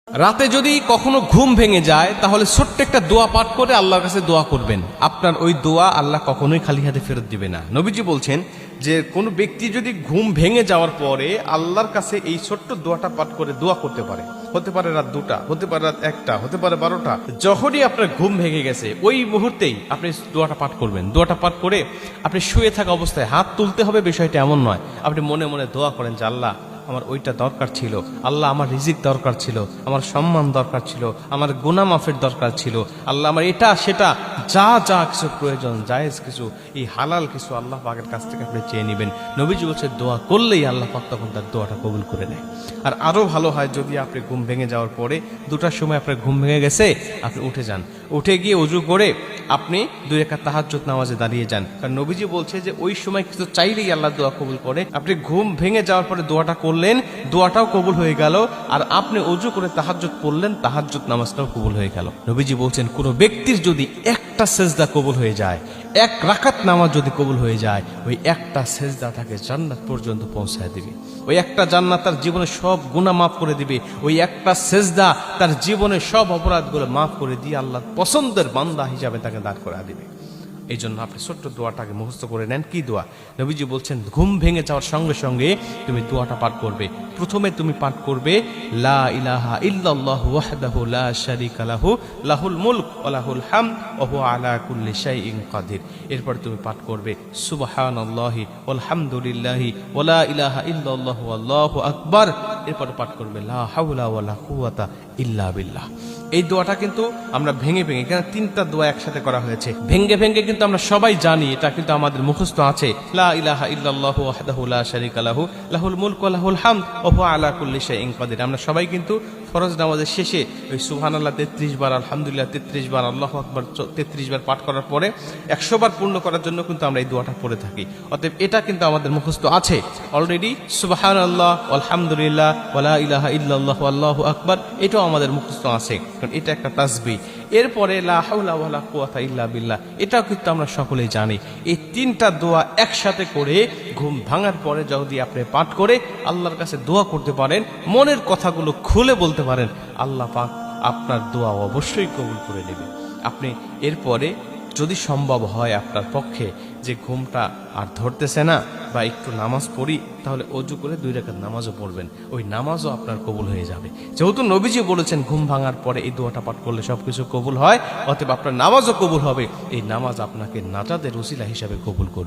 রাতে যদি কখনো ঘুম ভেঙে যায় তাহলে ছোট্ট একটা দোয়া পাঠ করে আল্লাহর কাছে দোয়া করবেন। আপনার ওই দোয়া আল্লাহ কখনোই খালি হাতে ফেরত দিবে না। নবীজি বলছেন যে কোনো ব্যক্তি যদি ঘুম ভেঙে যাওয়ার পরে আল্লাহর কাছে এই ছোট্ট দোয়াটা পাঠ করে দোয়া করতে পারে, হতে পারে রাত 2টা, হতে পারে রাত 1টা, হতে পারে 12টা, যখনই আপনার ঘুম ভেঙে গেছে ওই মুহূর্তেই আপনি দোয়াটা পাঠ করবেন। দোয়াটা পাঠ করে আপনি শুয়ে থাকা অবস্থায় হাত তুলতে হবে, বিষয়টা এমন নয়। আপনি মনে মনে দোয়া করেন যে আল্লাহ আমার ওইটা দরকার ছিল, আল্লাহ আমার রিজিক দরকার ছিল, আমার সম্মান দরকার ছিল, আমার গুনাহ মাফের দরকার ছিল, আল্লাহ আমার এটা সেটা যা যা কিছু প্রয়োজন, জায়েজ কিছু, এই হালাল কিছু আল্লাহ পাকের কাছ থেকে আপনি চেয়ে নেবেন। নবীজি বলছে দোয়া করলেই আল্লাহ পাক তখন তার দোয়াটা কবুল করে নেয়। আর আরো ভালো হয় যদি আপনি ঘুম ভেঙে যাওয়ার পরে 2টার সময় আপনার ঘুম ভেঙে গেছে, আপনি উঠে যান, উঠে গিয়ে ওযু করে আপনি 2 রাকাত তাহাজ্জুদ নামাজে দাঁড়িয়ে যান। কারণ নবীজি বলছে যে ওই সময় কিছু চাইলেই আল্লাহ দোয়া কবুল করে। আপনি ঘুম ভেঙে যাওয়ার পরে দোয়াটা করলেন, দোয়াটাও কবুল হয়ে গেল, আর আপনি ওযু করে তাহাজ্জুদ পড়লেন, তাহাজ্জুদ নামাজটাও কবুল হয়ে গেল। নবীজি বলছেন কোন ব্যক্তির যদি একটা সেজদা কবুল হয়ে যায়, 1 রাকাত নামাজ যদি কবুল হয়ে যায়, ওই একটা সেজদা তাকে জান্নাত পর্যন্ত পৌঁছায় দিবে। ওই একটা জান্নাত তার জীবনে সব গুনাহ মাফ করে দিবে। ওই একটা সেজদা তার জীবনে সব অপরাধগুলো মাফ করে দিয়ে আল্লাহর পছন্দের বান্দা হিসাবে তাকে দাঁড় করা দিবে। এই জন্য আপনি ছোট্ট দোয়াটাকে মুখস্থ করে নেন। কি দোয়া? নবীজি বলছেন ঘুম ভেঙে যাওয়ার সঙ্গে সঙ্গে তুমি দোয়াটা পাঠ করবে। প্রথমে তুমি পাঠ করবে লা ইলাহা ইল্লাল্লাহু ওয়াহদাহু লা শারীকা লাহু লাহুল মুলক ওয়া লাহুল হামদ ওয়া হুয়া আলা কুল্লি শাইইন কাদির। এরপর তুমি পাঠ করবে সুবহানাল্লাহি ওয়াল হামদুলিল্লাহি ওয়া লা ইলাহা ইল্লাল্লাহু আল্লাহু আকবার। এরপর পাঠ করবে লা হাওলা ওয়া লা কুওয়াতা ইল্লা বিল্লাহ। এই দোয়াটা কিন্তু আমরা ভেঙে ভেঙে, এখানে 3টা দোয়া একসাথে করা হয়েছে, ভেঙে ভেঙে কিন্তু আমরা সবাই জানি, এটা কিন্তু আমাদের মুখস্থ আছে। লা ইলাহা ইল্লাল্লাহু ওয়াহদাহু লা শারীকা লাহু লাহুল মুলক ওয়া লাহুল হামদ ওয়া হুয়া আলা কুল্লি শাইইন কাদির। আমরা সবাই কিন্তু ফরজ নামাজের শেষে ওই সুবহানাল্লাহ 33 বার, আলহামদুলিল্লাহ 33 বার, আল্লাহু আকবার 33 বার পাঠ করার পরে 100 বার পূর্ণ করার জন্য কিন্তু আমরা এই দোয়াটা পড়ে থাকি। অতএব এটা কিন্তু আমাদের মুখস্থ আছে অলরেডি। সুবহানাল্লাহ আলহামদুলিল্লাহ ওয়া লা ইলাহা ইল্লাল্লাহু আল্লাহু আকবার, এটাও আমাদের মুখস্থ আছে, কারণ এটা একটা তাসবিহ। এরপরে লা হাওলা ওয়া লা কুওয়াতা ইল্লা বিল্লাহ, এটাও কিন্তু আমরা সকলেই জানি। এই 3টা দোয়া একসাথে করে ঘুম ভাঙার পরে যদি আপনি পাঠ করে আল্লাহর কাছে দোয়া করতে পারেন, মনের কথাগুলো খুলে বলতে পারেন, আল্লাহ পাক আপনার দোয়া অবশ্যই কবুল করে নেবে। আপনি এরপরে যদি সম্ভব হয় আপনার পক্ষে যে ঘুমটা আর ধরতেছে না বা একটু নামাজ পড়ি, তাহলে ওযু করে 2 রাকাত নামাজও পড়বেন, ওই নামাজও আপনার কবুল হয়ে যাবে। যেহেতু নবীজি বলেছেন ঘুম ভাঙার পরে এই দোয়াটা পাঠ করলে সবকিছু কবুল হয়, অতএব আপনার নামাজও কবুল হবে। এই নামাজ আপনাকে নাজাতের ওসিলা হিসাবে কবুল করবে।